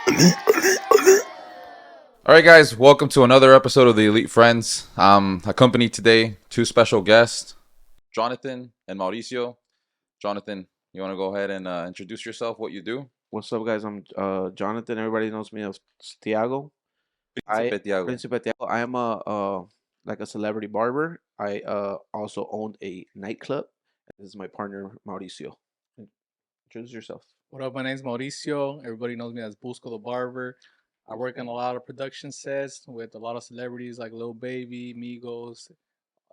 All right, guys, welcome to another episode of the Elite Friends. Accompanied today two special guests, Jonathan and Mauricio. Jonathan, you want to go ahead and introduce yourself, what you do? What's up, guys? I'm Jonathan. Everybody knows me as Tiago. I Príncipe Tiago. Principe Tiago. I am a like a celebrity barber. I also owned a nightclub. This is my partner Mauricio. Introduce yourself. What up? My name's Mauricio. Everybody knows me as Busco the Barber. I work on a lot of production sets with a lot of celebrities like Lil Baby, Migos,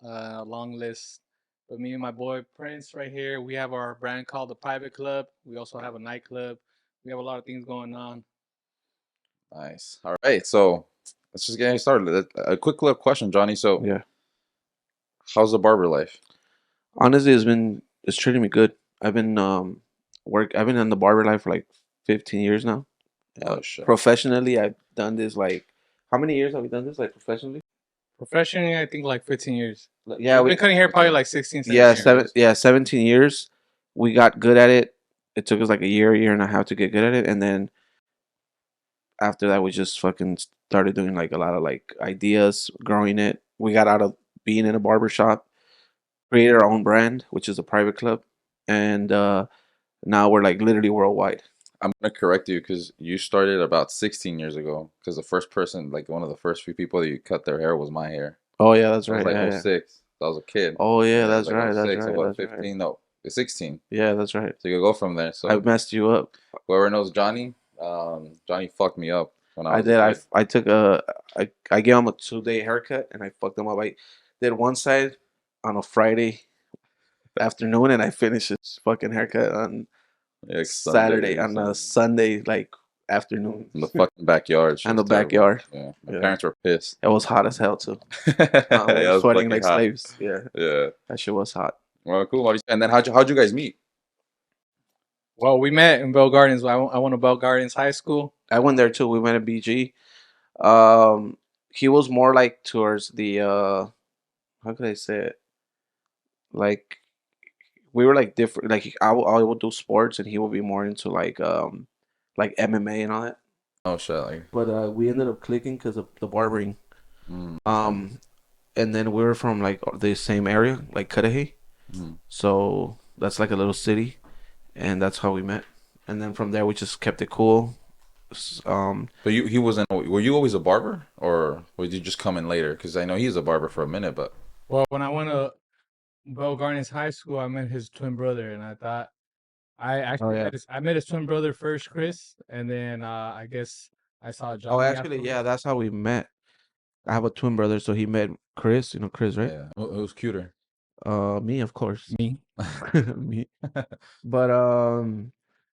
long list. But me and my boy Prince right here, we have our brand called the Private Club. We also have a nightclub. We have a lot of things going on. Nice. All right, so let's just get started. A quick little question, Johnny. So, Yeah. how's the barber life? Honestly, it's treating me good. I've been I've been in the barber life for like 15 years now. Oh shit. Professionally, I've done this like how many years have we done this like professionally? Professionally, I think like 15 years. Yeah, We've been cutting hair probably like 16, 17 yeah, years. 17 years. We got good at it. It took us like a year and a half to get good at it, and then after that, we just fucking started doing like a lot of like ideas, growing it. We got out of being in a barber shop, created our own brand, which is a private club, and now we're like literally worldwide. I'm gonna correct you because you started about 16 years ago. Because the first person, like one of the first few people that you cut their hair was my hair. Oh yeah, that's That was right. like Yeah, oh yeah. 06. I was a kid. Oh yeah, Yeah, it was that's like right. oh That's 06. So right. what, That's right. 15? No, 16. Yeah, that's right. So you could go from there. I So messed you up. whoever knows Johnny, Johnny fucked me up when I I was a did. kid. I took a I gave him a 2 day haircut and I fucked him up. I did one side on a Friday afternoon and I finished his fucking haircut on Like Sunday Saturday or on a something. Sunday like afternoon In the fucking backyard. Shit in the was terrible. backyard. Yeah. My Yeah, parents were pissed. it was hot as hell too. Yeah, We it were was sweating fucking like hot. slaves. Yeah, Yeah. that shit was hot. Well, cool. Mauricio. And then how'd you guys meet? Well, we met in Bell Gardens. I went to Bell Gardens High School. I went there too. We went to BG. Um, he was more like towards the how could I say it? Like we were like different. Like I would do sports and he would be more into like MMA and all that. Oh shit. Like, But we ended up clicking because of the barbering. mm, Um, and then we were from like the same area, like Cudahy. mm. So that's like a little city, and that's how we met. And then from there, we just kept it cool. But he wasn't. Were you always a barber, or did you just come in later? Because I know he's a barber for a minute, but Well, when I went to Bell Gardens High School, I met his twin brother, and I thought I Oh actually yeah. met his twin brother first, Chris, and then I guess I saw Oh, Johnny actually, yeah, afterwards. that's how we met. I have a twin brother, so he met Chris. You know Chris, right? yeah, who's cuter? Me, of course. Me. Me. But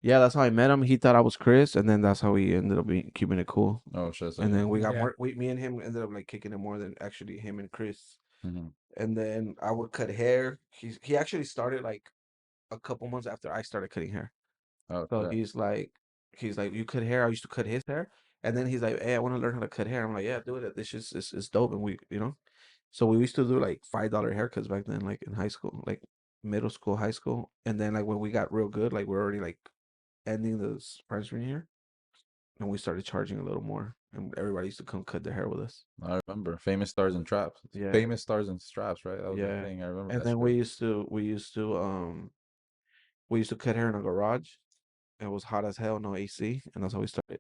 yeah, that's how I met him. He thought I was Chris, and then that's how we ended up keeping it cool. Oh shit. So And yeah. then we got Yeah. more. Me and him ended up like kicking it more than actually him and Chris. Mhm. And then I would cut hair. He actually started like a couple months after I started cutting hair. Oh So shit. he's like, you cut hair. I used to cut his hair, and then he's like, hey, I want to learn how to cut hair. I'm like, yeah, do it. This is dope, and we. So we used to do like $5 haircuts back then, like in high school, like middle school, high school, and then like when we got real good, like we're already like ending the freshman year, and we started charging a little more, and everybody used to come cut their hair with us. I remember famous stars and traps. Yeah, Famous stars and straps, right? That was the yeah. thing. I remember And that then shit. we used to cut hair in a garage. It was hot as hell, no AC, and that's how we started.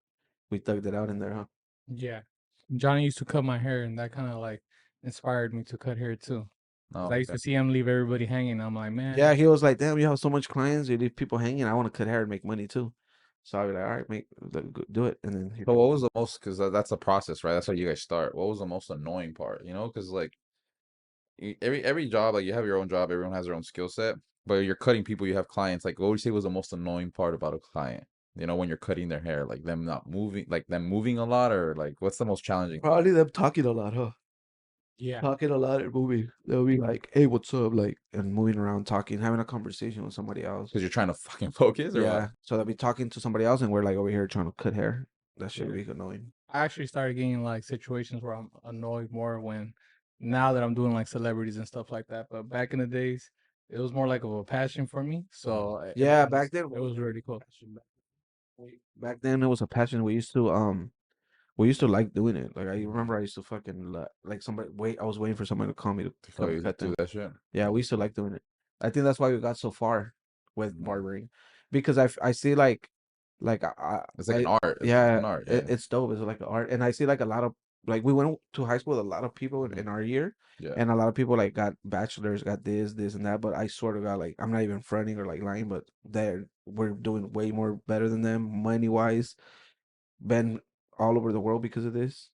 We thugged it out in there, huh? Yeah. Johnny used to cut my hair, and that kind of like inspired me to cut hair too. 'Cause Oh, I used okay. to see him leave everybody hanging. I'm like, man. Yeah, he was like, "Damn, you have so much clients, you leave people hanging. I want to cut hair and make money too." So I was like, "All right, do it." And then So what was the most? Because that's the process, right? That's how you guys start. What was the most annoying part? Because like every job, like you have your own job, everyone has their own skill set, but you're cutting people, you have clients. Like, what would you say was the most annoying part about a client? When you're cutting their hair, like them not moving, like them moving a lot, or like what's the most challenging part? probably them talking a lot, huh? Yeah. Talking a lot and moving. They'll be like, "Hey, what's up?" Like, and moving around, talking, having a conversation with somebody else. Because you're trying to fucking focus, or what? Yeah, so they'll be talking to somebody else, and we're like over here trying to cut hair. That should Yeah. be annoying. I actually started getting like situations where I'm annoyed more when now that I'm doing like celebrities and stuff like that. But back in the days, it was more like of a passion for me. So Yeah, back then it was really cool. back then it was a passion. We used to like doing it. Like I remember I used to fucking like somebody wait. I was waiting for somebody to call me to Oh, come you cut do them. that shit? Yeah, we used to like doing it. I think that's why we got so far with Mhm. barbering, because I see like It's like I an art. It's yeah, an art. Yeah. it's dope. It's like art, and I see like a lot of like we went to high school with a lot of people Mhm. in our year, Yeah. and a lot of people like got bachelors, got this and that. But I sort of got like I'm not even fronting or like lying, but we're doing way more better than them money wise. Been all over the world because of this.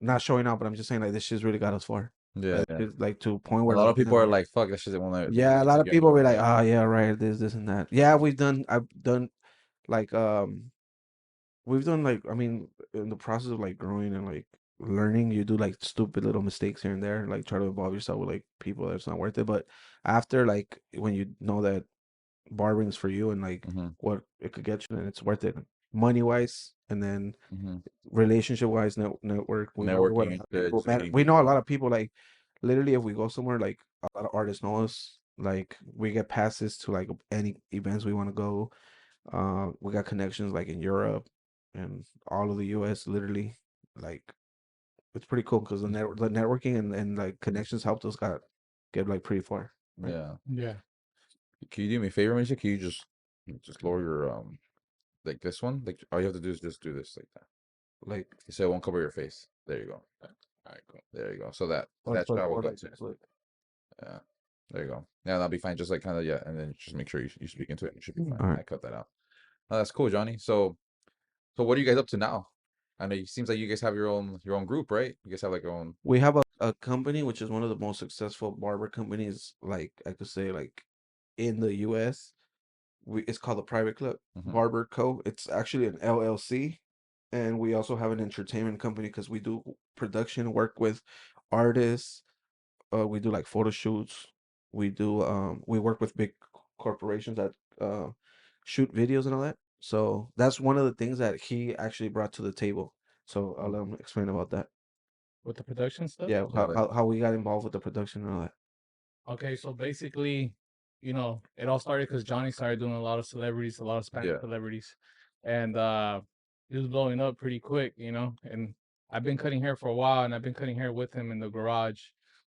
Not showing out, but I'm just saying like this shit's really got us far. Yeah. Yeah. Like to a point A where lot like of people are like, "Fuck that shit." They yeah, a won't lot take of you people be anywhere. like, Yeah. oh yeah, right, this and that. Yeah, I've done like we've done like I mean in the process of like growing and like learning, you do like stupid little mistakes here and there, like try to involve yourself with like people that's not worth it. But after like when you know that barbering's for you and like Mm-hmm. what it could get you, and it's worth it money wise, and then Mm-hmm. relationship wise, network. We know what a Networking lot and of shit, people, just man. meeting We know a people. lot of people. Like literally, if we go somewhere, like a lot of artists know us. Like we get passes to like any events we want to go. We got connections like in Europe and all of the U.S. Literally, like it's pretty cool because the networking and like connections helped us got get like pretty far, right? Yeah. Yeah. Can you do me a favor, Misha? Can you just lower your like this one? Like all you have to do is just do this like that. Like So it won't cover your face. There you go. All right, cool. There you go. So that or that so, shot will or go like to. like Yeah. There you go. Yeah, that'll be fine. Just like kind of yeah, and then just make sure you speak into it. You should be fine. all right. I cut that out. Oh, that's cool, Johnny. So what are you guys up to now? I know it seems like you guys have your own group, right? You guys have like your own. We have a company which is one of the most successful barber companies, like I could say, like in the U.S. It's called the Private Club Hmm. Barber Co. It's actually an LLC, and we also have an entertainment company because we do production work with artists. We do like photo shoots. We work with big corporations that shoot videos and all that. So that's one of the things that he actually brought to the table. So I'll let him explain about that. With the production stuff. Yeah, Yeah, like, how we got involved with the production and all that. Okay, so basically, it all started because Johnny started doing a lot of celebrities, a lot of Spanish yeah. celebrities, and he was blowing up pretty quick. And I've been cutting hair for a while, and I've been cutting hair with him in the garage.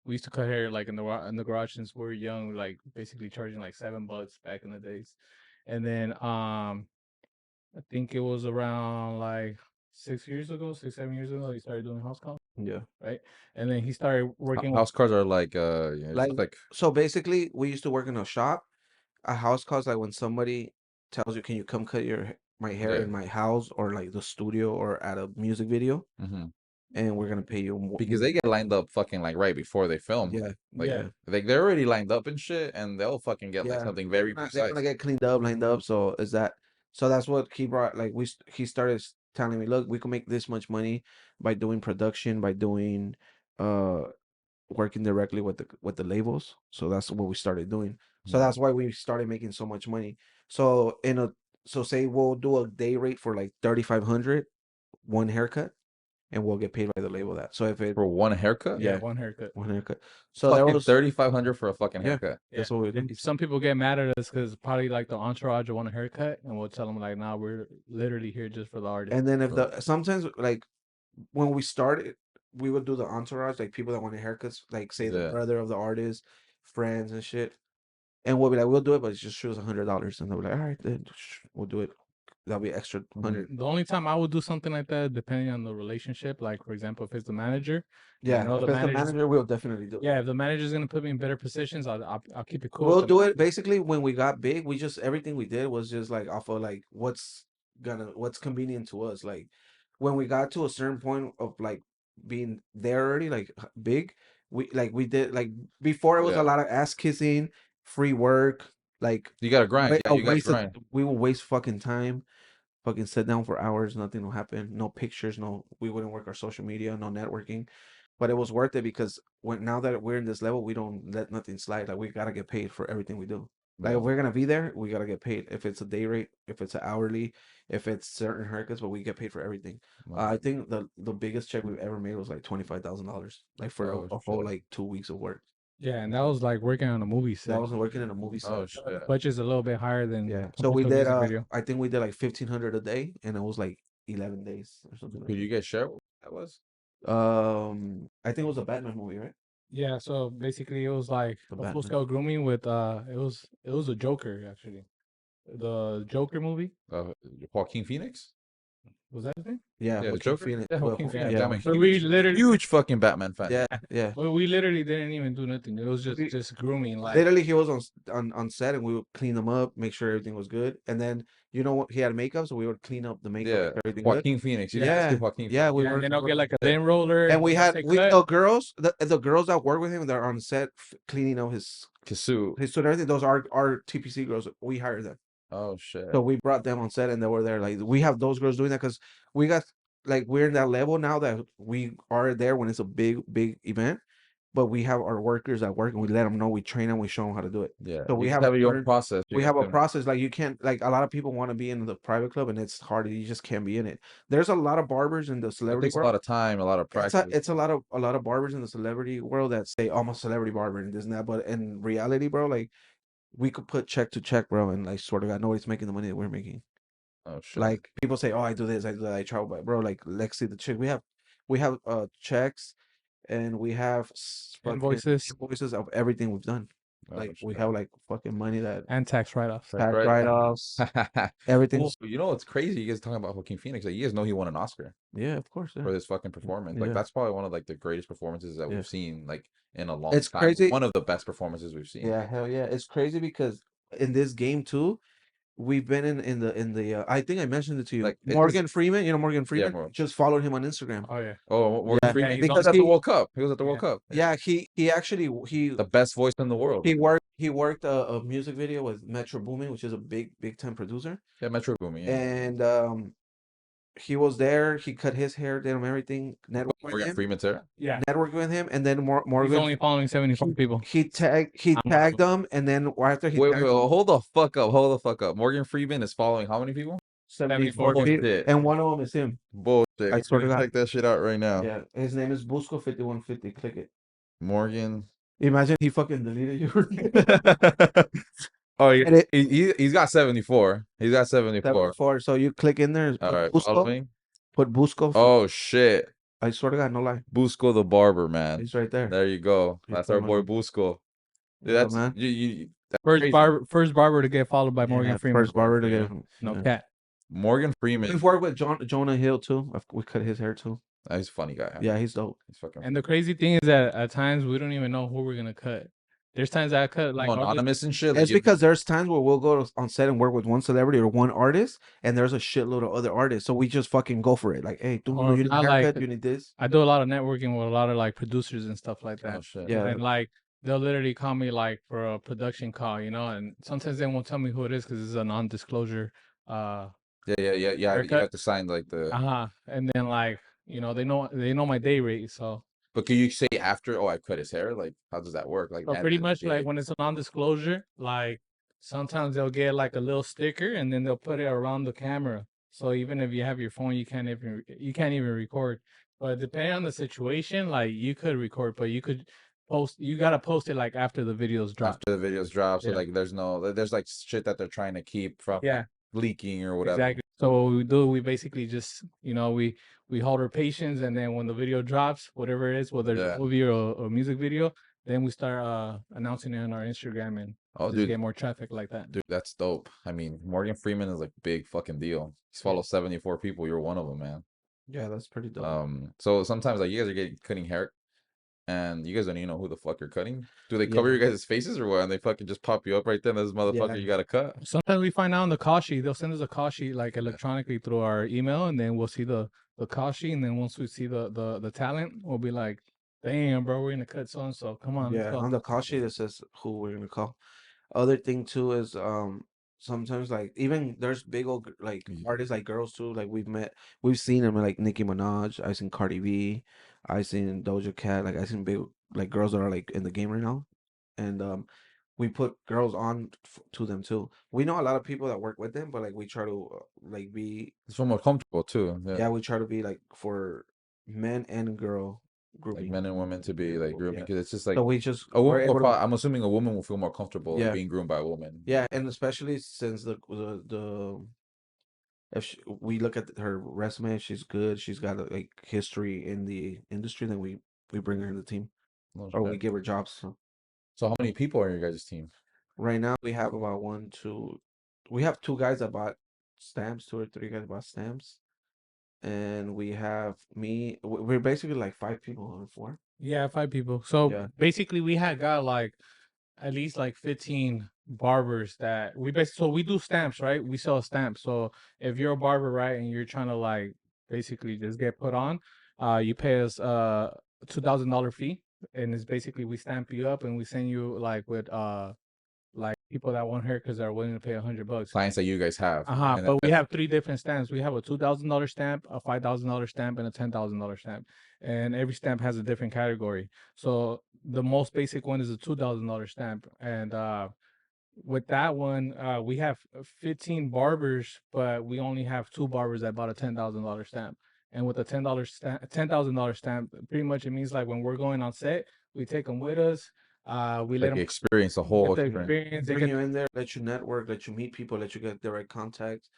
We used to cut hair like in the garage since we were young, like basically charging like $7 back in the days. And then I think it was around like 6 years ago, 6, 7 years ago, he started doing house calls, Yeah. right? And then he started working with House cars are like it's Like just like so basically we used to work in a shop. A house calls like when somebody tells you, "Can you come cut my hair yeah. in my house or like the studio or at a music video?" Hmm. And we're gonna pay you Because they get lined up fucking like right before they film. yeah, Like yeah. yeah, they're already lined up and shit, and they'll fucking get like yeah. something very They're gonna precise. get cleaned up, lined up. So is that so that's what he brought like he started telling me, "Look, we can make this much money by doing production, by doing uh working directly with the labels." So that's what we started doing. So Mhm. that's why we started making so much money. So so say we'll do a day rate for like 3,500 one haircut, and we'll get paid by the label that. So if it For one haircut, Yeah, yeah, one haircut. one haircut. So there fucking was 3,500 for a fucking yeah, haircut. Yeah. that's what we do. And some people get mad at us because probably like the entourage want a haircut, and we'll tell them like, nah, we're literally here just for the artist. And then if So the sometimes like when we started, we would do the entourage, like people that wanted haircuts, like say the yeah, brother of the artist, friends and shit. And we'll be like, we'll do it, but it's just shoot us $100. And they'll be like, all right, then we'll do it. That'll be extra mhm. 100. The only time I would do something like that, depending on the relationship, like for example, if it's the manager, and I Yeah, know if the it's the manager's, manager, we'll definitely do it. yeah, if the manager's gonna put me in better positions, I'll keep it cool with We'll them. do it. Basically, when we got big, we just everything we did was just like off of like what's convenient to us. Like when we got to a certain point of like being there already, like big, we did like before it was a Yeah. lot of ass kissing, free work, like You gotta grind. Yeah, a you gotta waste of grind. we will waste fucking time. Fucking sit down for hours, nothing will happen. No pictures, no, we wouldn't work our social media, no networking. But it was worth it because when now that we're in this level, we don't let nothing slide. Like we gotta get paid for everything we do. Like Yeah. if we're gonna be there, we gotta get paid. If it's a day rate, if it's an hourly, if it's certain haircuts, but we get paid for everything. Well, I think the biggest check we've ever made was like $25,000, like for oh a whole shit. like 2 weeks of work. Yeah, and that was like working on a movie set. That was working in a movie set. Oh shit. Budget's a little bit higher than Yeah. So we commercial did. music video. I think we did like 1,500 a day, and it was like 11 days or something like Could you guys share what that was? that. I think it was a Batman movie, right? Yeah, so basically it was like The a full Batman. scale grooming with it was a Joker actually. The Joker movie. Uh, Joaquin Phoenix? Was that his name? Yeah, Yeah, Joaquin Joker? Phoenix. Yeah, Well, Joaquin Yeah, Phoenix. yeah, I'm a but we huge, literally huge fucking Batman fan. yeah, yeah. but we literally didn't even do nothing. It was We- just grooming like Literally, he was on set, and we would clean him up, make sure everything was good, and then you know what? He had makeup, so we would clean up the makeup, Yeah, make sure everything good. Joaquin Phoenix. You Yeah. yeah, Yeah, Joaquin yeah, Phoenix. we yeah, were. and then I'll get like a lint roller And we had say we cut. the girls, the girls that work with him, they're on set cleaning up his Kisu. suit and everything. Those are our TPC girls. We hired them. Oh shit. So we brought them on set, and they were there. Like we have those girls doing that because we got like we're in that level now that we are there when it's a big event. But we have our workers at work, and we let them know, we train them, we show them how to do it. Yeah. So we You have have your own certain- process. we have a process. Like you can't like a lot of people want to be in the private club, and it's hard. You just can't be in it. There's a lot of barbers in the It celebrity takes a world. lot of time, a lot of practice. It's a lot of barbers in the celebrity world that say, "Oh, I'm a celebrity barber," and this and that. But in reality, bro, like we could put check to check, bro, and like sort of God, nobody's making the money that we're making. Oh shit. Like people say, "Oh, I do this, I do that, I travel," but bro, like let's see the check. We have checks, and we have fucking invoices of everything we've done. Oh, Like we shit. have like fucking money that and tax write-offs. tax Right. write-offs, everything. Well, you know what's crazy? You guys talking about Joaquin Phoenix. Like, you guys know he won an Oscar Yeah, of course. Yeah. for this fucking performance. Like Yeah. that's probably one of like the greatest performances that Yeah. we've seen like in a long It's time. crazy. One of the best performances we've seen. Yeah, hell yeah. It's crazy because in this game too, we've been in the I think I mentioned it to you. Like, it's- Morgan Freeman, you know Morgan Freeman, Morgan. just followed him on Instagram. Oh yeah. Oh, Morgan Yeah. Freeman. Yeah, he's He was because at the he- World Cup. He was at the World Yeah. Cup. Yeah, he actually The best voice in the world. he worked a music video with Metro Boomin, which is a big time producer. Yeah, Metro Boomin. Yeah. And he was there, he cut his hair, did him everything, networked with Morgan him, Freeman's there. Yeah. networked with him, and then He's Morgan only following 74 people. he tagged I'm one of tagged them, and then after he Wait, tagged wait, them, hold the fuck up. Hold the fuck up. Morgan Freeman is following how many people? 74 people. people, Bullshit. and one of them is him. Bullshit. I swear to God. Check that shit out right now. Yeah, his name is Busco 5150. Click it. Morgan. Imagine he fucking deleted you. Oh, And it- he's got 74. He's got 74. 74. So you click in there, All put right, Busco, following. put Busco. Oh shit, I swear to God, no lie. Busco the barber, man. He's right there. There you go. He's That's our boy phenomenal. Busco. Dude, Yeah, that's man. that's First crazy. barber to get followed by Morgan Yeah, Freeman. first barber to get Freeman. No yeah. cat. Morgan Freeman. We've worked with Jonah Hill too. We cut his hair too. He's a funny guy. Yeah, he's dope. He's fucking. And the crazy thing is that at times we don't even know who we're gonna cut. There's times I cut like anonymous and shit. It's because there's times where we'll go on set and work with one celebrity or one artist, and there's a shitload of other artists. So we just fucking go for it. Like, hey, Or you need a not haircut, like- you need this. I do a lot of networking with a lot of like producers and stuff like that. Oh shit. Yeah. And like they'll literally call me like for a production call, you know, and sometimes they won't tell me who it is because it's a non-disclosure. Yeah. You Haircut? have to sign like the. And then like you know they know my day rate, so But can you say after? Oh, I cut his hair. Like, how does that work? Like, so at pretty the much day? like when it's a non-disclosure, like sometimes they'll get like a little sticker and then they'll put it around the camera. So even if you have your phone, you can't even record. But depending on the situation, like you could record, but you gotta post it like after the videos drop. After the videos drop, so Yeah. like there's like shit that they're trying to keep from Yeah. leaking or whatever. Exactly. So what we do, we basically just, you know, we hold our patience, and then when the video drops, whatever it is, whether it's Yeah. a movie or a music video, then we start announcing it on our Instagram and Oh, just dude, get more traffic like that. dude, that's dope. I mean, Morgan Freeman is like big fucking deal. He's followed 74 people. You're one of them, man. Yeah, that's pretty dope. So sometimes like you guys are cutting hair, and you guys don't even know who the fuck you're cutting. Do they cover Yeah. your guys' faces or what? And they fucking just pop you up right then. This motherfucker, Yeah. you gotta cut. Sometimes we find out on the call sheet. They'll send us a call sheet like electronically through our email, and then we'll see the call sheet, and then once we see the talent, we'll be like, "Damn, bro, we're gonna cut so and so. Come on, let's Yeah, go." on the call sheet it says who we're gonna call. Other thing too is sometimes like even there's big old like Mhm. artists like girls too. Like we've seen them like Nicki Minaj. I've seen Cardi B. I've seen Doja Cat. Like I've seen big like girls that are like in the game right now, and we put girls on to them too. We know a lot of people that work with them, but like we try to like be It's feel more comfortable too. yeah we try to be like for men and girl like grouping. men and women to be like grooming Yeah. because it's just So like we just a we're woman will able to, probably, I'm assuming a woman will feel more comfortable like yeah, being groomed by a woman. yeah, and especially since the if we look at her resume, she's good. She's got a, like history in the industry. Then we bring her in the team, No or we shit. give her jobs. So So how many people are in your guys' team? right now we have about one, two. We have two guys that bought stamps, two or three guys bought stamps, and we have me. We're basically like five people or four. Yeah, 5 people. So Yeah. basically, we had got like at least like 15 barbers that we basically, so we do stamps, right? We sell stamps. So if you're a barber, right, and you're trying to like basically just get put on, you pay us $2,000 fee, and it's basically we stamp you up and we send you like with like people that want haircuts that are willing to pay $100. Clients that you guys have. And But we have three different stamps. We have a $2,000 stamp, a $5,000 stamp, and a $10,000 stamp. And every stamp has a different category. So the most basic one is a $2,000 stamp. And with that one, we have 15 barbers, but we only have two barbers that bought a $10,000 stamp. And with a $10,000 stamp, pretty much it means like when we're going on set, we take them with us. We let like them experience, the get whole the experience. experience. They Bring get you in there, let you network, let you meet people, let you get direct contacts,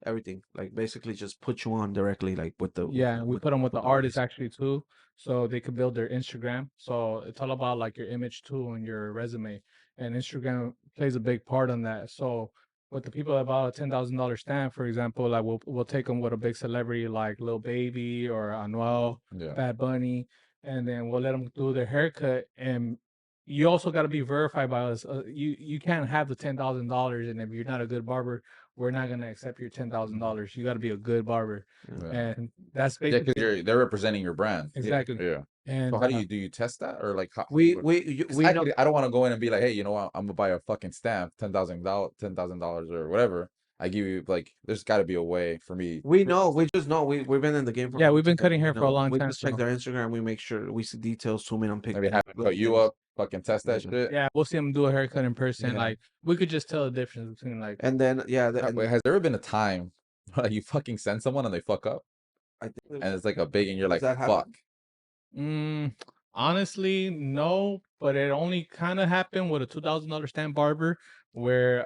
everything. Like basically just put you on directly, like with the Yeah, and we with put them with the with the artists artist. actually too, so they could build their Instagram. So it's all about like your image too and your resume, and Instagram plays a big part on that. So with the people that bought a $10,000 stamp, for example, like we'll take them with a big celebrity like Lil Baby or Anuel, Yeah. Bad Bunny, and then we'll let them do their haircut. And you also got to be verified by us. You can't have the $10,000, and if you're not a good barber, we're not gonna accept your $10,000. You got to be a good barber, Yeah. Yeah. and that's Yeah, because basically they're representing your brand. exactly. Yeah. So And how do you test that or like how? Because We know I don't want to go in and be like, hey, you know what? I'm gonna buy a fucking stamp, $10,000 or whatever. I give you like, there's got to be a way for me. we just know we've been in the game for a yeah, long we've been time. cutting We hair for a know long we time, just check so their Instagram. We make sure we see details, zoom in on Maybe pictures, have them little cut you things. up, fucking test that Yeah. shit. yeah, we'll see them do a haircut in person. Yeah. Like we could just tell the difference between like And then yeah, the, and Wait, has there ever been a time like you fucking send someone and they fuck up I think and it's like a big and you're does like, that fuck. happen? Mm, honestly, no, but it only kind of happened with a $2,000 stamp barber where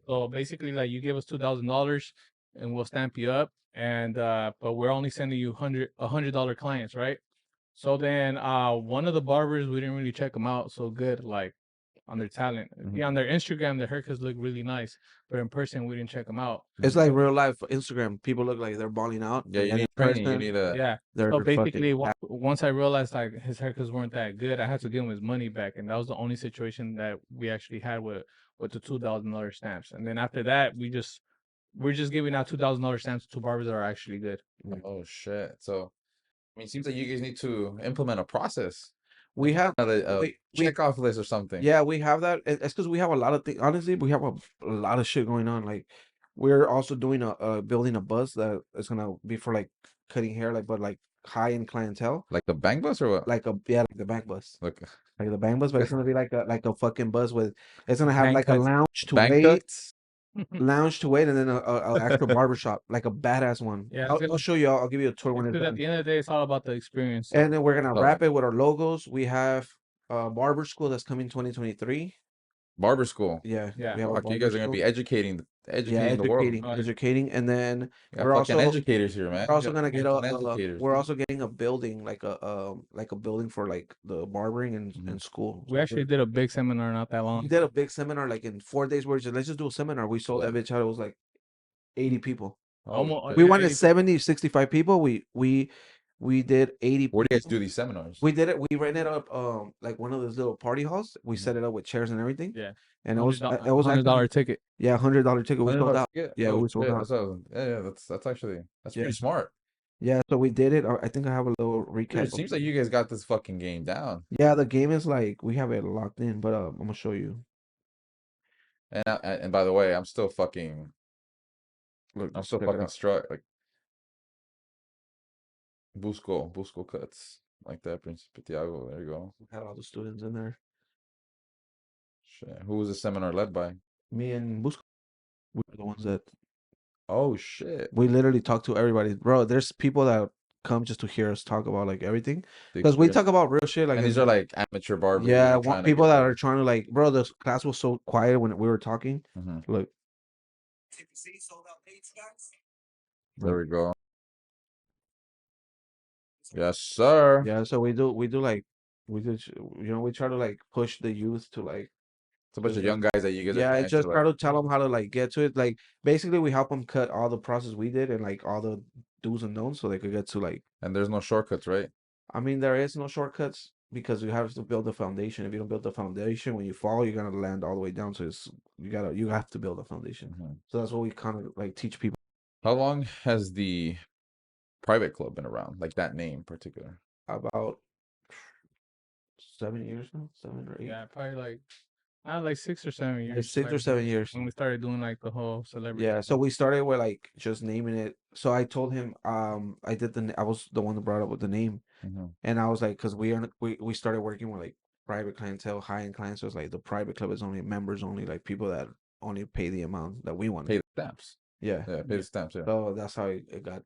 so basically like you give us $2,000 and we'll stamp you up and but we're only sending you $100 clients, right? So then one of the barbers we didn't really check them out so good like on their talent. Mhm. Yeah, on their Instagram their haircuts look really nice, but in person we didn't check them out. It's like real life Instagram. People look like they're balling out, Yeah, and you then need in training. You person, need a Yeah. they're So fucking. basically, once I realized like his haircuts weren't that good, I had to give him his money back, and that was the only situation that we actually had with the $2,000 stamps. And then after that, we're just giving out $2,000 stamps to barbers that are actually good. oh shit. So I mean, it seems like you guys need to implement a process, We have a we check off list or something. yeah, we have that. It's because we have a lot of things. Honestly, we have a lot of shit going on. Like we're also doing a building a bus that is gonna be for like cutting hair, like but like high end clientele, Like the bank bus or what? like a yeah, like the bank bus, Like like the bank bus, but it's gonna be like a fucking bus with it's gonna have Bank like a cuts. bank cuts. lounge to wait, and then a actual barber shop, like a badass one. Yeah, I'll show you. I'll give you a tour when it's because at done. the end of the day, it's all about the experience. And then we're gonna Oh, wrap it with our logos. We have barber school that's coming 2023. barber school. Yeah, Yeah. we have a Fuck, you barber guys are gonna school. be educating, Yeah, educating the world. educating, and then You got we're fucking also educators here, man. we're You also got gonna get fucking educators. we're also getting a building like a building for like the barbering Mhm. and school. We So actually did a big seminar not that we long. did a big seminar like in 4 days. Where let's just do a seminar. We sold that bitch out. It was like 80 people. Oh, Almost shit. We yeah, wanted 80 70, 65 people. We did 80 Where do you guys people. do these seminars? We did it. We rented up like one of those little party halls. We Mhm. set it up with chairs and everything. Yeah. And it was $100 actually ticket. yeah, $100 ticket. We sold $100 out. ticket? Yeah, Oh we sold shit, out. yeah, that's actually Yeah, pretty smart. yeah. So we did it. I think I have a little Dude, recap. it seems like you guys got this fucking game down. Yeah, the game is like we have it locked in, but I'm gonna show you. And by the way, Look, I'm still check it fucking out. struck. Like Busco cuts like that, Principe Tiago. There you go. We had all the students in there. Shit. Who was the seminar led by? Me and Busco, we were the ones that Oh shit. we literally talked to everybody, bro. There's people that come just to hear us talk about like everything, The because we experience. talk about real shit. Like, And these are like amateur barbers that yeah, are trying to people get that better. are trying to like, bro. The class was so quiet when we were talking. Look, There we go. Yes, sir. yeah. So we do like we do, we try to like push the youth to like It's a bunch just of young guys that you guys are yeah, trying just to try like, to tell them how to like get to it. Like basically, we help them cut all the process we did and like all the do's and don'ts, so they could get to like. and there's no shortcuts, right? I mean, there is no shortcuts because you have to build the foundation. If you don't build the foundation, when you fall, you're gonna land all the way down. So you have to build a foundation. Mhm. So that's what we kind of like teach people How long has the private club been around? Like that name in particular? about 7 years now, 7 or 8. Yeah, probably like 6 or 7 years. Like 6 or 7 years. When we started doing like the whole celebrity. Yeah, so we started with like just naming it. So I told him, I was the one that brought up with the name, Mhm. and I was like, because we started working with like private clientele, high end clients. So it's like the private club is only members only, like people that only pay the amount that we want Pay to. the stamps. Yeah, Yeah, pay the stamps. Yeah. so that's how it got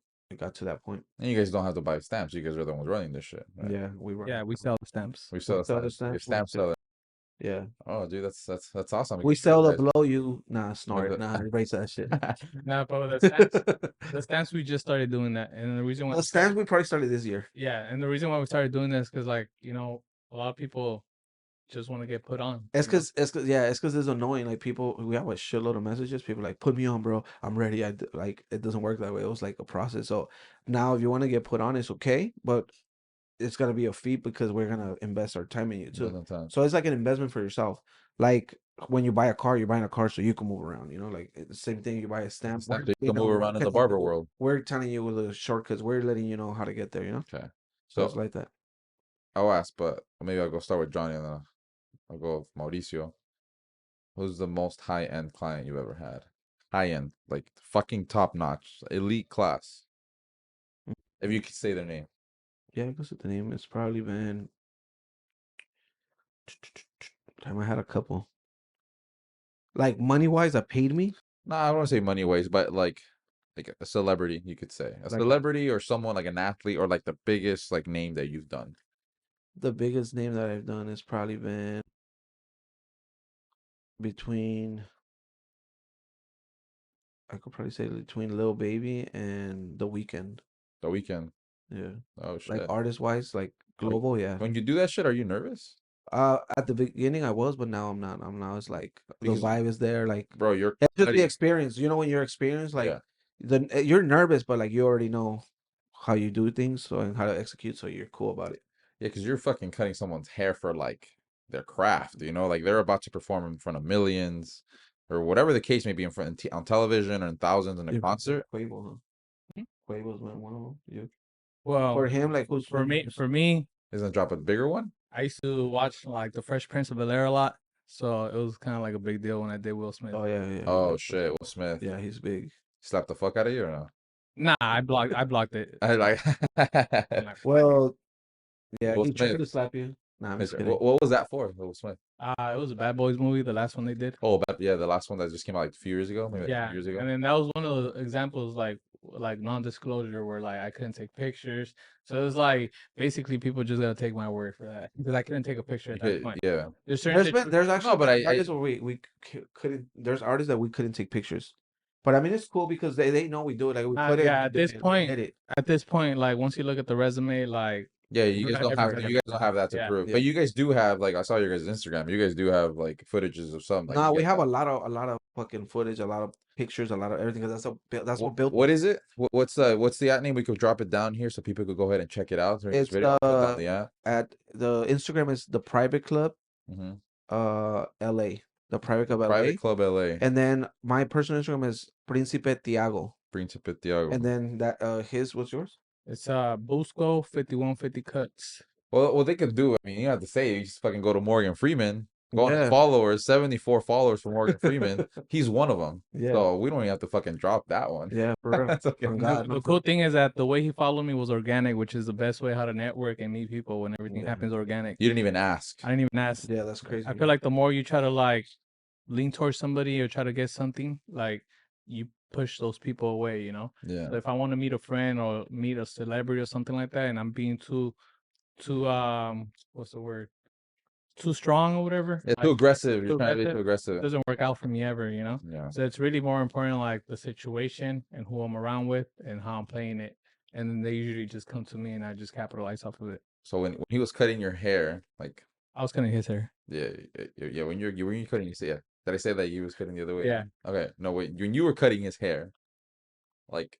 to that point. And you guys don't have to buy stamps. You guys are the ones running this shit. Right? Yeah, we were. Yeah, we sell the stamps. We We sell sell the stamps. You're stamps. stamp seller. Yeah, Oh, dude, that's awesome. we Good for you sell the guys. below you. Nah, Like snort. Nah, erase that shit. Nah, but the stamps we just started doing that, and the reason why The stamps we probably started this year. yeah, and the reason why we started doing this because like a lot of people just want to get put on. It's because it's annoying. Like people, we have a shitload of messages. People like, put me on, bro. I'm ready. Like it doesn't work that way. It was like a process. So now, if you want to get put on, it's okay, but it's gonna be a fee because we're gonna invest our time in you too. Doesn't time. So it's like an investment for yourself. Like when you buy a car, you're buying a car so you can move around. Like it's the same thing. You buy a stamp. Stamp so you can move around in the barber world. We're telling you the shortcuts. We're letting you know how to get there. Okay. So So it's like that. I'll ask, but maybe I'll go start with Johnny and then I'll go with Mauricio. Who's the most high-end client you've ever had? High-end, like fucking top-notch, elite class. If you could say their name. Yeah, I guess the name is probably been. Time I had a couple. Like money wise, that paid me. Nah, I don't want to say money ways, but like a celebrity, you could say. A Like celebrity or someone like an athlete or like the biggest like name that you've done. the biggest name that I've done has probably been between. I could probably say between Lil Baby and The Weeknd. The Weeknd. Yeah, Oh like shit. artist wise, like global. Yeah. When you do that shit, are you nervous? At the beginning I was, but now I'm not. I'm now it's like the Because vibe is there. Like bro, you're it's just the cutting. experience. When you're experienced, like Yeah. you're nervous, but like you already know how you do things, so and how to execute, so you're cool about it. Yeah, because you're fucking cutting someone's hair for like their craft, like they're about to perform in front of millions or whatever the case may be in front on television or in thousands in a concert. Quavo, huh? Quavo's one of them. Yeah. Well, For him, like who's for me, Isn't it drop a bigger one? I used to watch like the Fresh Prince of Bel-Air a lot, so it was kind of like a big deal when I did Will Smith. Oh yeah. Oh shit, Will Smith. Yeah, he's big. Slapped the fuck out of you or no? Nah, I blocked it. I like I'm like, Well, yeah, Will he tried Smith. to slap you. Nah, I'm just What, kidding. what was that for? Will Smith. it was a Bad Boys movie, the last one they did. Oh, yeah, the last one that just came out like a few years ago, maybe like Yeah, 2 years ago. and then that was one of the examples like non-disclosure where like I couldn't take pictures. So it was like basically people just gotta take my word for that because I couldn't take a picture at that point. Yeah. There's actually but artists where we couldn't. There's artists that we couldn't take pictures, but I mean it's cool because they know we do it. Like we put it. Yeah, at this point, like once you look at the resume, like yeah, you guys don't have that to prove. Yeah. But you guys do have like I saw your guys' Instagram. You guys do have like footages of something. Like, No, we have that. a lot of fucking footage, a lot of pictures, a lot of everything. Because that's what built. What is it? What's the at name? We could drop it down here so people could go ahead and check it out. It's at the Instagram is the Private Club, LA, the Private Club LA. Private Club LA. And then my personal Instagram is Principe Tiago. Principe Tiago. And then that what's yours? It's Busco 5150 cuts. Well, they could do. I mean, you have to say you just fucking go to Morgan Freeman. Go on his followers, 74 followers for Morgan Freeman. He's one of them. Yeah. So we don't even have to fucking drop that one. Yeah, for real. That's okay. The cool thing is that the way he followed me was organic, which is the best way how to network and meet people when everything happens organic. You didn't even ask. I didn't even ask. Yeah, that's crazy. I feel like the more you try to like lean towards somebody or try to get something, like you push those people away, you know. Yeah. So if I want to meet a friend or meet a celebrity or something like that, and I'm being too what's the word, too strong or whatever, Yeah, too like aggressive. You're too trying to be aggressive, too aggressive. doesn't work out for me ever, you know. Yeah. So it's really more important like the situation and who I'm around with and how I'm playing it, and then they usually just come to me and I just capitalize off of it. So when he was cutting your hair, like, I was cutting his hair. yeah, yeah, when you're cutting his hair, did I say that you was cutting the other way? Yeah. Okay, no, wait, when you were cutting his hair, like,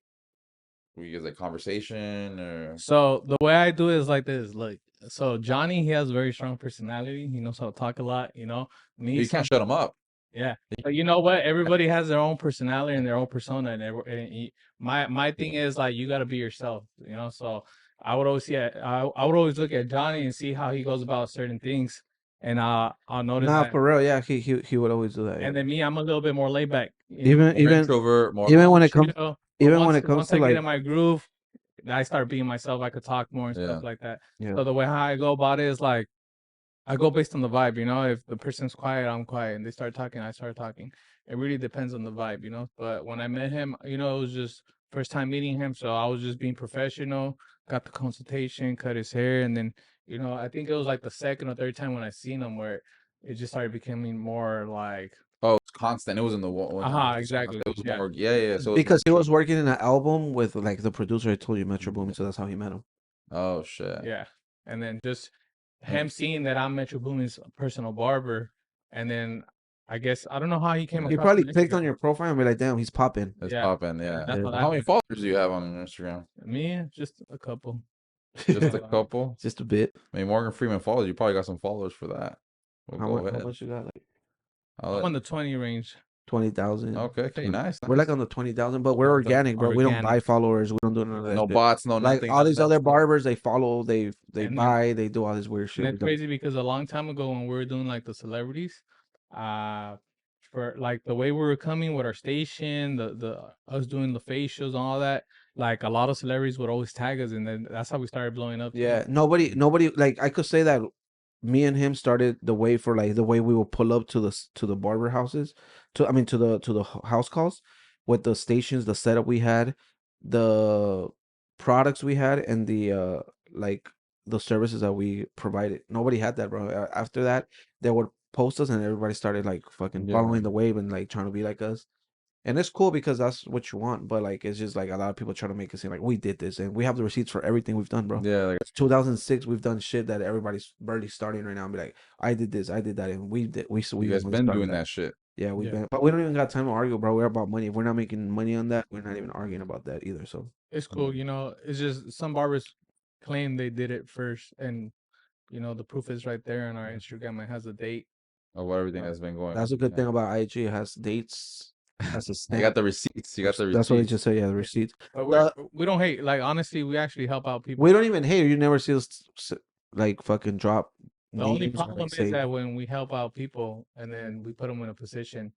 were you guys like conversation or? So the way I do it is like this. Like, so Johnny, he has a very strong personality. He knows how to talk a lot. You know, me, You can't shut him up. yeah. But you know what? Everybody has their own personality and their own persona, my thing is like you got to be yourself. You know, so I would always I would always look at Johnny and see how he goes about certain things, and I'll notice Nah, that. for real, yeah, he would always do that. Yeah. And then me, I'm a little bit more laid back. You know? Even More even introvert, more even when it comes Chill. But even when it comes once to I get like in my groove, I start being myself. I could talk more and yeah. stuff like that. yeah. So the way how I go about it is like I go based on the vibe, you know. If the person's quiet, I'm quiet, and they start talking, I start talking. It really depends on the vibe, you know. But when I met him, you know, it was just first time meeting him, so I was just being professional. Got the consultation, cut his hair, and then you know, I think it was like the second or third time when I seen him where it just started becoming more like, Oh, it's constant. It was in the wall. exactly, It was yeah. more. Yeah, yeah. So it was Because he more. was working in an album with like the producer I told you, Metro Boomin, so that's how he met him. Oh shit. Yeah. And then just Yeah. him seeing that I'm Metro Boomin's personal barber, and then I guess I don't know how he came Yeah. He across probably on clicked on Instagram. your profile and be like, "Damn, he's popping." It's Yeah. popping. Yeah. That's Yeah. how that How many happened. followers do you have on Instagram? Me, just a couple. Just Not a a lot. couple. Just a bit. I mean, Morgan Freeman follows you. Probably got some followers for that. Well, How go much? How ahead. much you got? Like I'll I'm let. on the 20 range. 20,000. Okay. Okay. Nice. We're like Nice. on the 20,000, but we're More organic, bro. We don't buy organic. followers. We don't do none of that No shit. bots. No Like nothing. all None of these that other stuff. barbers, they follow, they And then- buy, they do all this weird shit. And We it's don't. crazy because a long time ago when we were doing like the celebrities, uh, for like the way we were coming with our station, the us doing the facials and all that, like a lot of celebrities would always tag us, and then that's how we started blowing up. Yeah, nobody like I could say that me and him started the way for like the way we will pull up to the barber houses, to I mean to the house calls with the stations, the setup we had, the products we had, and the like the services that we provided. Nobody had that, bro. After that, they would post us, and everybody started like fucking Yeah. following the wave and like trying to be like us. And it's cool because that's what you want, but like it's just like a lot of people try to make it seem like we did this and we have the receipts for everything we've done, bro. Yeah. Like, 2006, we've done shit that everybody's barely starting right now and be like, I did this, I did that, and we did we you guys really been started doing that shit. Yeah, we've Yeah. been, but we don't even got time to argue, bro. We're about money. If we're not making money on that, we're not even arguing about that either. So It's cool, you know. It's just some barbers claim they did it first, and you know the proof is right there on our Instagram. It has a date. Of what everything that's been going that's on. a good Yeah. thing about IG. It has dates, has a You stamp. got the receipts. You got the That's what they receipts. just say. Yeah, the receipts. But The- we don't hate. Like honestly, we actually help out people. we don't even hate. You never see us like fucking drop. The only names or, problem like, is say, that when we help out people and then we put them in a position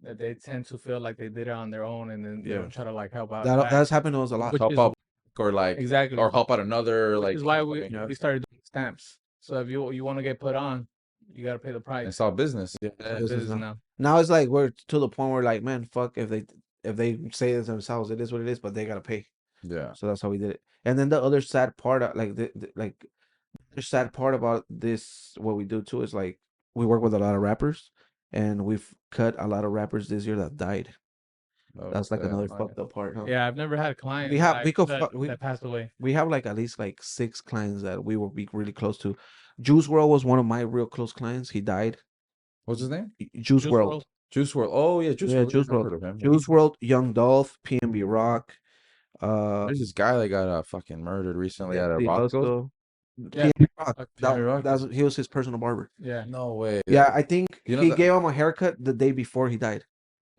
that they tend to feel like they did it on their own, and then they Yeah. don't try to like help out. that's happened to us a lot. Which Help is out or like exactly or help out another which like. is why we Yeah. we started doing stamps. So if you want to get put on, you got to pay the price. It's all business. Yeah, It's business now. Now it's like we're to the point where like, man, fuck if they say it themselves, it is what it is, but they gotta pay. Yeah. So that's how we did it. And then the other sad part, like the sad part about this, what we do too, is like we work with a lot of rappers, and we've cut a lot of rappers this year that died. That's like Okay. another Oh, fucked up part, huh? Yeah, I've never had a client We have that, we could that, fu- we that passed away. we have like at least like 6 clients that we will be really close to. Juice World was one of my real close clients. He died. What's his name? Juice WRLD. Juice WRLD. Oh yeah, Juice Yeah, WRLD. Juice I've WRLD. heard of him. Juice WRLD, Young Dolph, PNB Rock, There's this guy that got fucking murdered recently at a Roscoe's. Yeah, PNB Rock. PNB Rock. He was his personal barber. yeah. No way. Yeah, I think You know he that- gave him a haircut the day before he died.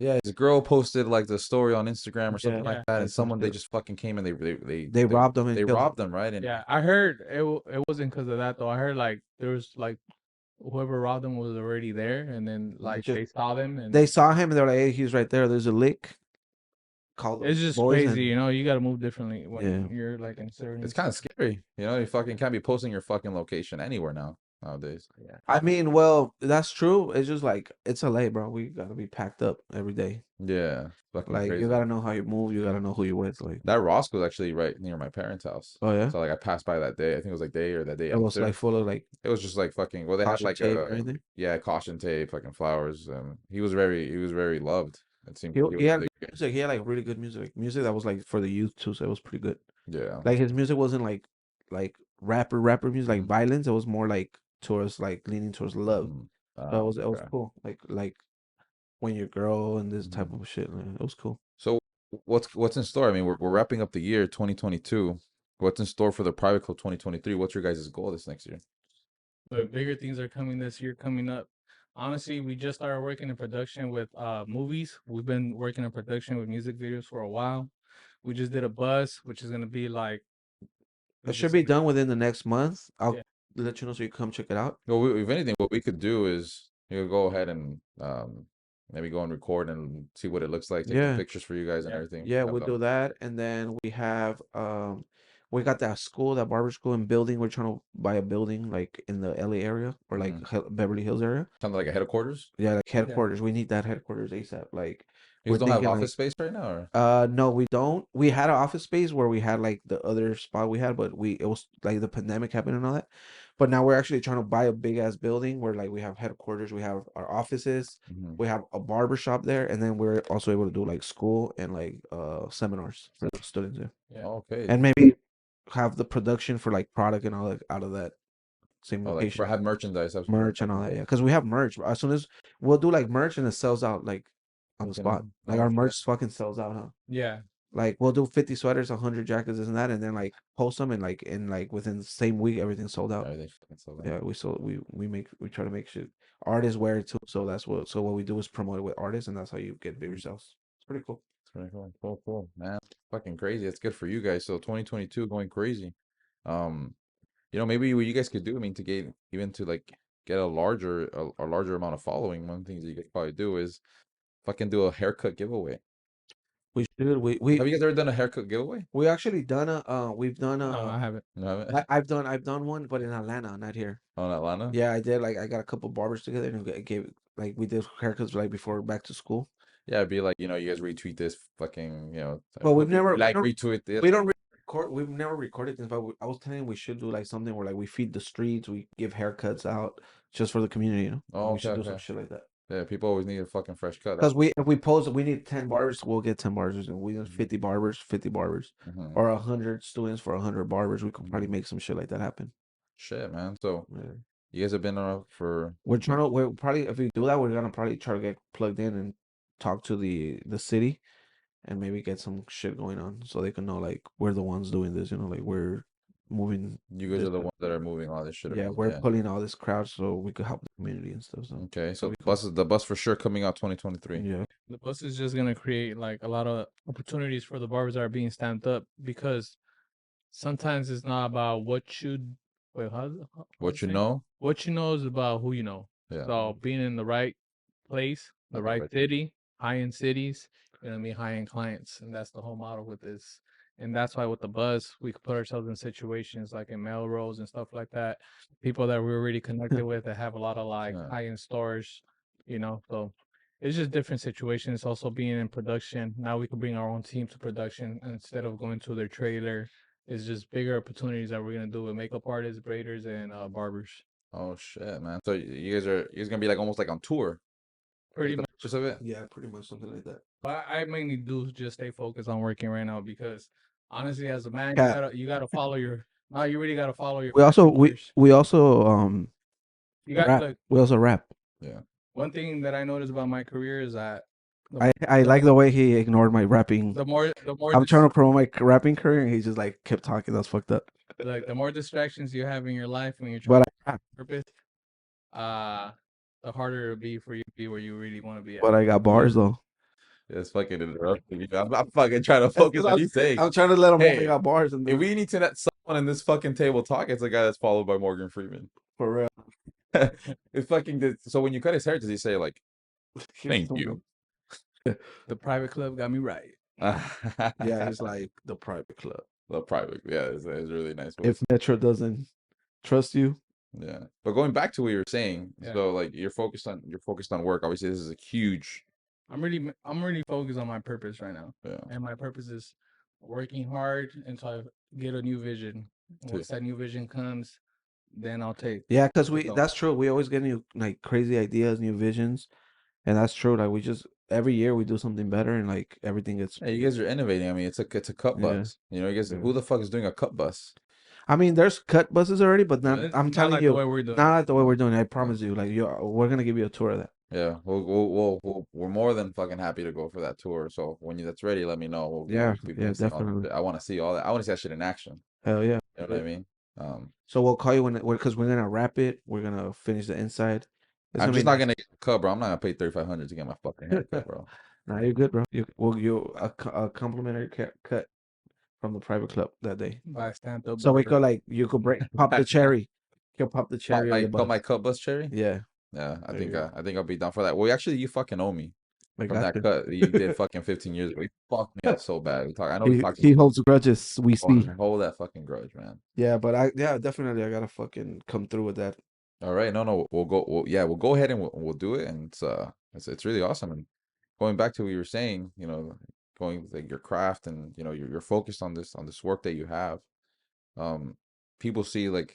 Yeah, his girl posted like the story on Instagram or something Yeah. like that, and Like, someone they shit. just fucking came and They robbed him and They killed him. robbed them, right? And Yeah, I heard it wasn't because of that though. I heard like there was like whoever robbed them was already there, and then like just- they saw them, and They saw him and they're like, "Hey, he's right there. There's a lick." Called the it's just boys crazy, and- you know. You got to move differently when Yeah. you're like in certain. it's kind of scary, you know. You fucking can't be posting your fucking location anywhere now. nowadays. Yeah. I mean, well, that's true. It's just like it's LA, bro. We gotta be packed up every day. Yeah, fucking Like you crazy. gotta know how you move. You gotta know who you're with. Like, That Roscoe's actually right near my parents' house. oh yeah, So like I passed by that day. I think it was like day or that day it was like after. full of like It was just like fucking. Well, they had caution like tape a and everything. yeah caution tape, fucking flowers. He was very loved. It seemed He like he he was had really good music. He had like really good music, like music that was like for the youth too. So it was pretty good. yeah. Like his music wasn't like rapper music like Mhm. violence. It was more like towards like leaning towards love. Mhm. So it was Okay. cool. Like when your girl and this type Mhm. of shit. It was cool. So what's in store? I mean, we're wrapping up the year 2022. What's in store for the private club 2023? What's your guys' goal this next year? But bigger things are coming this year coming up. Honestly, we just started working in production with movies. We've been working in production with music videos for a while. We just did a bus, which is gonna be like It it's should just be done within the next month. I'll yeah. let you know so you come check it out. Well, if anything, what we could do is go ahead and maybe go and record and see what it looks like, take some Yeah. pictures for you guys and Yeah. everything. Yeah, Have we'll do that. And then we have we got that school, that barber school and building. We're trying to buy a building like in the LA area or like Beverly Hills area. kind of like a headquarters. Yeah, like Yeah. headquarters. We need that headquarters ASAP. Like You we're guys don't have thinking like office space right now, or no, we don't. We had an office space where we had like the other spot we had, but it was like the pandemic happened and all that. But now we're actually trying to buy a big ass building where like we have headquarters, we have our offices, Mhm. we have a barber shop there, and then we're also able to do like school and like seminars for the students there. Yeah. Okay. And maybe have the production for like product and all that out of that same Oh, like location. have merchandise, have some Merch merch. and all that, Okay. yeah. Because we have merch. As soon as we'll do like merch and it sells out like on the spot. Like Oh our shit. merch fucking sells out, huh? Yeah. Like we'll do 50 sweaters, 100 jackets, this and that, and then like post them and like within the same week everything sold out. Everything fucking sold out. Yeah, we try to make shit. Artists wear it too, so what we do is promote it with artists, and that's how you get bigger sales. It's pretty cool. It's pretty cool. Cool, cool, man. Fucking crazy. It's good for you guys. So 2022 going crazy. Um, maybe what you guys could do, I mean, to get even to like get a larger amount of following, one of the things that you could probably do is fucking do a haircut giveaway. We should we Have you guys ever done a haircut giveaway? we actually done a we've done No, I haven't. You haven't? I've done one, but in Atlanta, not here. Oh, in Atlanta? Yeah, I did. Like I got a couple barbers together and gave like we did haircuts like before back to school. Yeah, it'd be like, you guys retweet this fucking, But we've never like retweet we this. don't record. We've never recorded this, but I was telling you we should do like something where like we feed the streets, we give haircuts out just for the community, Oh, we okay, should do some okay. shit like that. Yeah, people always need a fucking fresh cut. Because if we post we need 10 barbers, we'll get 10 barbers, and we need 50 barbers, 50 barbers, Mm-hmm. or 100 students for 100 barbers. We could probably Mm-hmm. make some shit like that happen. Shit, man. So Yeah. you guys have been around for We're probably if we do that, we're gonna probably try to get plugged in and talk to the city and maybe get some shit going on so they can know like we're the ones doing this, like we're moving you guys this. are the ones that are moving all this shit Yeah, around. we're Yeah. pulling all this crowd so we could help the community and stuff. So Okay, so that'll be cool. the bus for sure coming out 2023. Yeah, The bus is just gonna create like a lot of opportunities for the barbers that are being stamped up because sometimes it's not about what you wait, What you know? what you know is about who you know. Yeah. So being in the right place, the Okay, right right. city, high end cities, high end clients, and that's the whole model with this. And that's why with the buzz, we could put ourselves in situations like in Melrose and stuff like that. People that we're already connected with that have a lot of like Yeah. high end stores, So it's just different situations. Also being in production, now we can bring our own team to production instead of going to their trailer. It's just bigger opportunities that we're gonna do with makeup artists, braiders, and barbers. Oh shit, man. So you guys gonna be like almost like on tour. Pretty Like the much. purpose of it? yeah, pretty much something like that. But I mainly do just stay focused on working right now because honestly, as a man, Yeah. you gotta follow your. No, you really gotta follow your We also passion first. we also You got rap. look. We also rap. Yeah. One thing that I noticed about my career is that I like the way he ignored my rapping. the more I'm trying to promote my rapping career, and he just like kept talking. That's fucked up. like the more distractions you have in your life when you're But trying to purpose, uh, the harder it'll be for you to be where you really want to be at. I got bars though. It's fucking interrupting you. I'm fucking trying to focus on what you saying. I'm trying to let him know I Hey, got bars. And if we need to let someone in this fucking table talk, it's the guy that's followed by Morgan Freeman. for real, It's fucking so when you cut his hair, does he say like thank you? The private club got me right. Yeah, he's like the private club. the private. Yeah, it's really nice. If Metro doesn't trust you, Yeah. But going back to what you were saying, Yeah. so like you're focused on work. Obviously, this is a huge. I'm really focused on my purpose right now, Yeah. and my purpose is working hard until I get a new vision. Once that new vision comes, then I'll take. Yeah, because the go. that's true. We always get new like crazy ideas, new visions, and that's true. Like we just every year we do something better, and like everything gets Yeah, you guys are innovating. I mean, it's a cut yeah. bus. You know, you guys, Yeah. who the fuck is doing a cut bus? I mean, there's cut buses already, but not. It's I'm not telling like the you, way we're doing. not like the way we're doing it. I Yeah. promise you. Like we're gonna give you a tour of that. Yeah, we're more than fucking happy to go for that tour. So when that's ready, let me know. Yeah, We'll be yeah, posting all that definitely. shit. I want to see all that. I want to see that shit in action. Hell yeah. You know what I mean? So we'll call you when because we're gonna wrap it. We're gonna finish the inside. It's I'm gonna be just not nice. gonna get a cut, bro. I'm not gonna pay 3,500 to get my fucking haircut, bro. Nah, you're good, bro. You a complimentary cut from the private club that day. By stand up So we barber. could like you could pop the cherry. You'll pop the cherry on the Cut my bus. cut bus cherry. Yeah, Yeah, there you go. I think I'll be down for that. Well, actually, you fucking owe me I from got that you. cut that you did fucking 15 years ago. You fucked me up so bad. I know we talked He about holds grudges. We oh, see. hold that fucking grudge, man. Yeah, but definitely I gotta fucking come through with that. All right, no, we'll go. We'll go ahead and we'll do it, and it's really awesome. And going back to what you were saying, you know, going with like your craft, and you know, you're focused on this work that you have. Um, people see like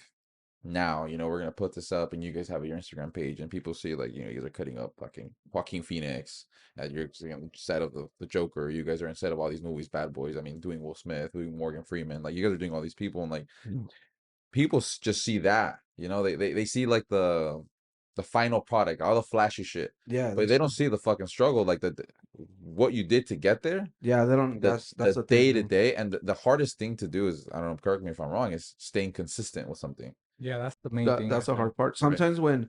now, you know, we're gonna put this up, and you guys have your Instagram page, and people see like, you know, you guys are cutting up fucking Joaquin Phoenix at your set of the Joker. You guys are instead of all these movies, Bad Boys. I mean, doing Will Smith, doing Morgan Freeman. Like you guys are doing all these people, and like people just see that, you know, they see like the final product, all the flashy shit, Yeah, but they don't see the fucking struggle, like what you did to get there, yeah, they don't. That's the the thing. day to day, and the hardest thing to do is, I don't know, correct me if I'm wrong, is staying consistent with something, Yeah, that's the main thing. That's the hard part. right?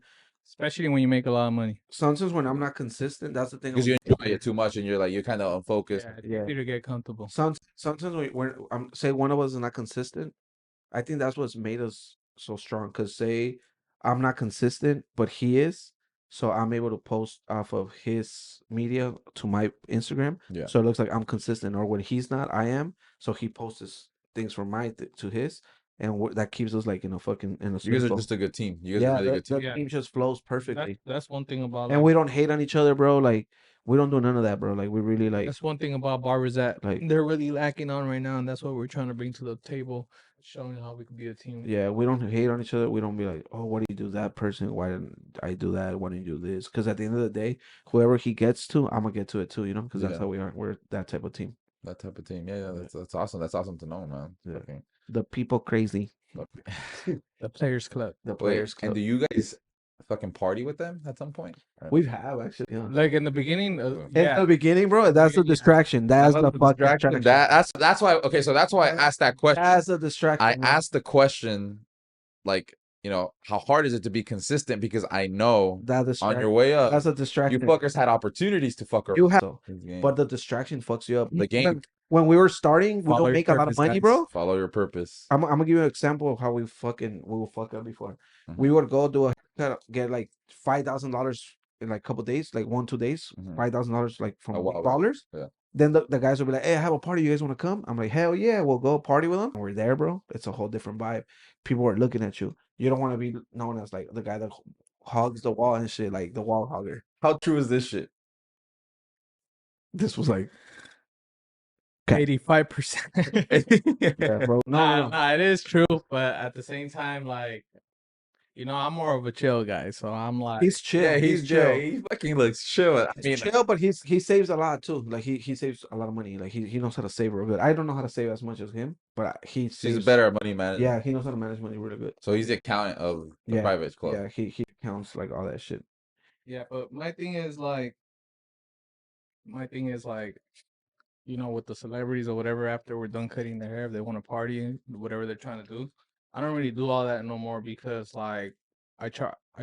Especially when you make a lot of money. Sometimes when I'm not consistent, that's the thing. Because you enjoy it too much, and you're like, you're kind of unfocused. Yeah, it's Yeah. easy to get comfortable. Sometimes when I'm say one of us is not consistent, I think that's what's made us so strong. Because say I'm not consistent, but he is, so I'm able to post off of his media to my Instagram. Yeah, So it looks like I'm consistent. Or when he's not, I am. So he posts things from to his, and that keeps us like in a fucking in a you guys smooth are flow. just a good team. You guys are a Yeah, really good team. the team just flows perfectly, That's one thing about and we don't hate on each other, bro. Like we don't do none of that, bro. Like we really like that's one thing about barbers that like they're really lacking on right now, and that's what we're trying to bring to the table, showing how we could be a team. yeah, we don't hate on each other. We don't be like, oh, why do you do that person? Why didn't I do that? Why didn't you do this? Because at the end of the day, whoever he gets to, I'm gonna get to it too. You know, because that's Yeah, how we are. We're that type of team. that type of team. Yeah, Yeah. that's awesome. That's awesome to know, man. Yeah. Fucking The people crazy. The Players Club. The wait, players and club. do you guys fucking party with them at some point? We've have actually. Yeah. Like in the beginning, In yeah. the beginning, bro, that's the beginning, yeah. distraction. That's the fucking distraction. That's why. Okay, so that's why I asked that question. That's the distraction. I man. asked the question, like, you know, how hard is it to be consistent? Because I know That on distraction. your way up, That's a you distraction. fuckers had opportunities to fuck You around. have, but the distraction fucks you up. The game. When we were starting, we Follow don't your make a lot of purpose, money, guys. bro. Follow your purpose. I'm gonna give you an example of how we will fuck up before. Mm-hmm. We would go do a haircut, get like $5,000 in like a couple days, like 1-2 days, Mhm. $5,000 like from Oh, wow, ballers. yeah. Then the guys will be like, "Hey, I have a party. You guys want to come?" I'm like, "Hell yeah, we'll go party with them." We're there, bro. It's a whole different vibe. People are looking at you. You don't want to be known as like the guy that hogs the wall and shit, like the wall hogger. How true is this shit? This was like 85%. yeah, bro. No. It is true, but at the same time, like, you know, I'm more of a chill guy, so I'm like, He's chill. Yeah, he's chill. he fucking looks chill. I mean, He's chill, but he saves a lot too. Like he saves a lot of money. Like he knows how to save real good. I don't know how to save as much as him, but he he's saves better at money management. Yeah, he knows how to manage money really good. So he's the accountant of the Yeah, private club. yeah, he counts like all that shit. yeah, but my thing is like, you know, with the celebrities or whatever, after we're done cutting their hair, if they want to party, whatever they're trying to do, I don't really do all that no more because like I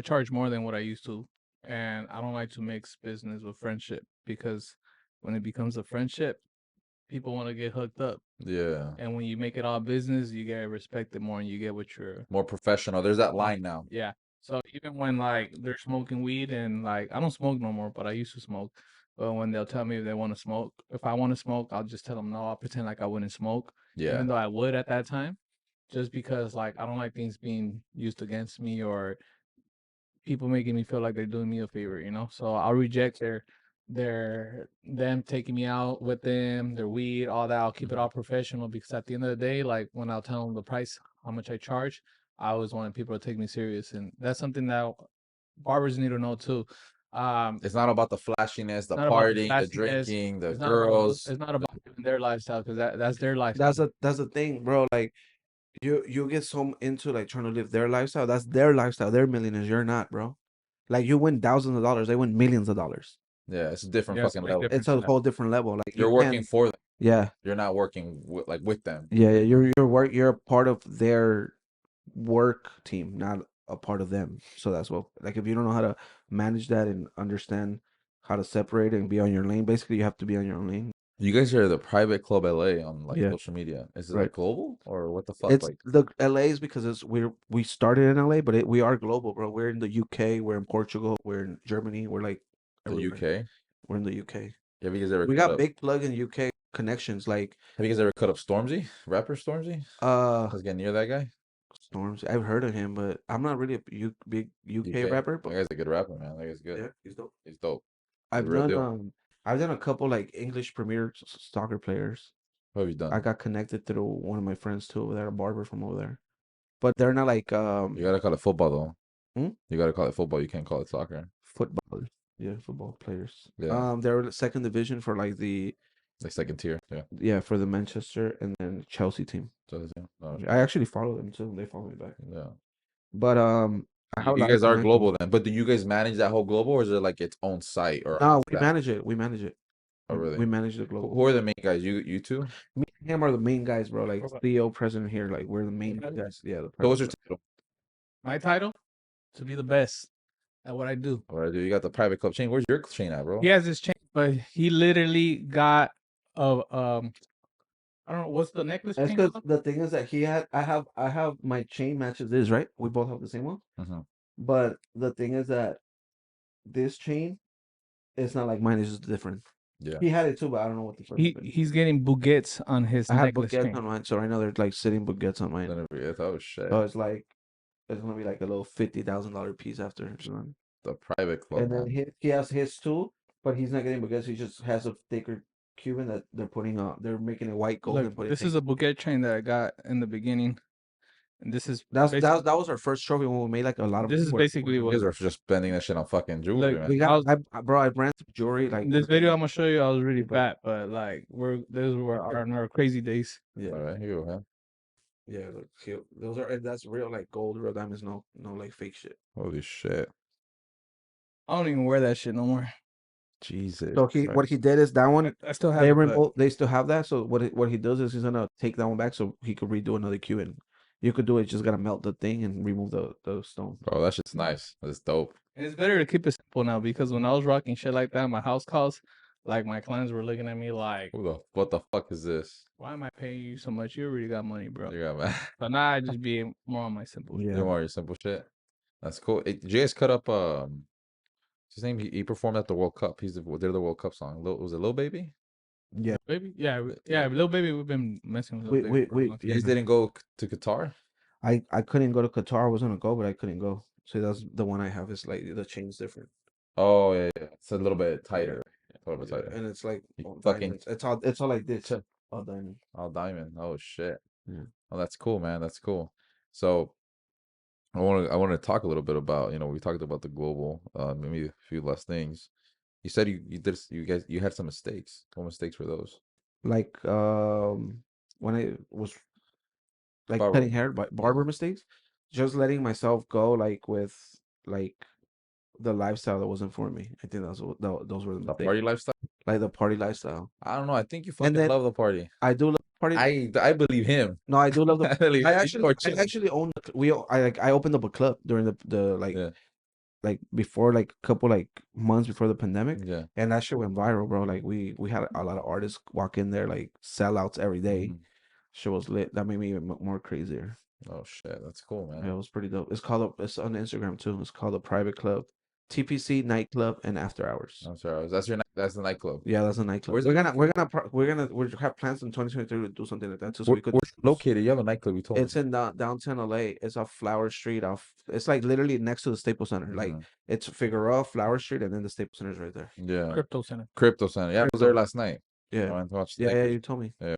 charge more than what I used to, and I don't like to mix business with friendship because when it becomes a friendship, people want to get hooked up, Yeah, and when you make it all business, you get respected more and you get what you're. more professional. There's that line now. Yeah. So even when like they're smoking weed and like I don't smoke no more, but I used to smoke. But when they'll tell me if they want to smoke, if I want to smoke, I'll just tell them no. I'll pretend like I wouldn't smoke, Yeah, even though I would at that time. just because like I don't like things being used against me or people making me feel like they're doing me a favor, you know. So I'll reject their them taking me out with them, their weed, all that. I'll keep it all professional because at the end of the day, like when I'll tell them the price, how much I charge, I always wanted people to take me serious, and that's something that barbers need to know too. It's not about the flashiness, the Not about the partying, the flashiness. drinking, the It's not about girls. it's not about living their lifestyle because that's their That's lifestyle. the thing, bro. Like you get so into like trying to live their lifestyle. That's their lifestyle. They're millionaires. You're not, bro. Like you win thousands of dollars. They win millions of dollars. Yeah, it's a different Yeah, it's fucking way level. It's different a than that. whole different level. Like you You're working can't. for them. Yeah, You're not working with them. yeah, yeah. You're a part of their work team, not a part of them. So that's what. Like if you don't know how to manage that and understand how to separate it and be on your lane, basically you have to be on your own lane. You guys are the private club LA on like Yeah, social media. Is it right. like global or what the fuck? It's Like the LA's because we started in LA, but we are global, bro. We're in the UK, we're in Portugal, we're in Germany, we're like the everywhere. UK? We're in the UK. Have you guys ever We cut got up? big plug in UK connections like Have you guys ever cut up Stormzy? Rapper Stormzy? uh Let's get near that guy. Storms. I've heard of him, but I'm not really a big UK UK. rapper, That but guy's a good rapper, man. That guy's good. yeah, he's dope. He's dope. He's the I've real done deal. um I've done a couple like English Premier soccer players. What have you I done? got connected through one of my friends too over there, a barber from over there. But they're not like You gotta call it football though. hmm? You gotta call it football. You can't call it soccer. Footballers. Yeah, football players. Yeah, They're the second division for like like second tier. Yeah. yeah, for the Manchester and then Chelsea team. So, yeah. Oh, I actually follow them too. They follow me back. yeah. But I You, have a you lot of guys are connections. global then, but do you guys manage that whole global, or is it like its own site or own No, we staff? manage it. We manage it. Oh, We really? manage the Who, global. who are the main guys? You two? Me and him are the main guys, bro. Like Okay. CEO, president here. Like we're the main Okay. guys. Yeah, the So what's private your club. title? My title to be the best at what I do. What I do? You got the private club chain. Where's your chain at, He bro? has his chain, but he literally got a I don't know what's the necklace That's chain because called? the thing is that I have my chain matches this, right? We both have the same one. Hmm. But the thing is that this chain is not like mine, it's just different. Yeah. He had it too, but I don't know what the fuck happened. He's getting buggets on his I have necklace baguettes chain. on mine, so right now they're like sitting baguettes on mine. Then it forget. Oh shit. So it's like it's gonna be like a little $50,000 piece after it's done. The private club, And then man. he has his too, but he's not getting baguettes. He just has a thicker Cuban that they're making it white gold Look, and putting this is pink. a buget chain that I got in the beginning, and this is That was our first trophy when we made like a lot of this is basically You what. guys are just spending that shit on fucking jewelry, Look, man. we got. Bro, I ran through jewelry like this video I'm gonna show you. I was really but fat, but like those were our crazy days. yeah, All right, here you go, man. yeah. Look, those are and that's real like gold, real diamonds. No like fake shit. Holy shit. I don't even wear that shit no more. Jesus So what he Christ. did is that one I still have it, but they still have that. So what he does is he's gonna take that one back so he could redo another Q and you could do it. Just gotta melt the thing and remove the stone. Bro, that shit's nice. That's dope. it's better to keep it simple now because when I was rocking shit like that, my house calls, like my clients were looking at me like, What the fuck is this? "Why am I paying you so much? You already got money, bro." You got man. But now I just be more on my simple. Yeah. You want your simple shit. That's cool. Hey, did you guys cut up what's his name? He performed at the World Cup. They're the World Cup song. Was it Lil Baby? Yeah. Baby, yeah, little baby, we've been messing with little baby for a long You time. guys didn't go to Qatar? I couldn't go to Qatar. I was gonna go, but I couldn't go. So that's the one I have. Is like the chain's different. Oh yeah, yeah. It's a little bit Yeah. tighter. A little bit Yeah, tighter. and it's like You all fucking diamonds. It's all like this. ch- All diamond. all diamond. Oh shit. Yeah. Oh, that's cool, man. That's cool. So I want to talk a little bit about, we talked about the global, maybe a few less things. You said you had some mistakes. What mistakes were those? Like when I was like Barber. cutting hair, but barber mistakes, just letting myself go like with like the lifestyle that wasn't for me. I think those were the The mistakes. party lifestyle? Like the party lifestyle. I don't know. I think you And fucking then love the party. I do love party. I believe him. No, I do love the. I believe you are I chilling. actually own I opened up a club during the Yeah, like before like a couple like months before the pandemic, yeah. and that shit went viral, bro. Like we had a lot of artists walk in there like sellouts every day. Mhm. Shit was lit. That made me even more crazier. Oh shit, that's cool, Yeah, man. it was pretty dope. It's on Instagram too. It's called the Private Club. TPC nightclub and after hours. I'm sorry. That's the nightclub. Yeah, that's a nightclub. Where's We have plans in 2023 to do something like that too. So we could. where's it located? You have a nightclub. You told me. It's in downtown LA. It's off Flower Street. It's like literally next to the Staples Center. Like Mhm. it's Figueroa, Flower Street, and then the Staples Center is right there. Yeah. Crypto Center. Crypto Center. Yeah, I was there last night. I Yeah, went to watch the yeah, Lakers. you told me. Yeah.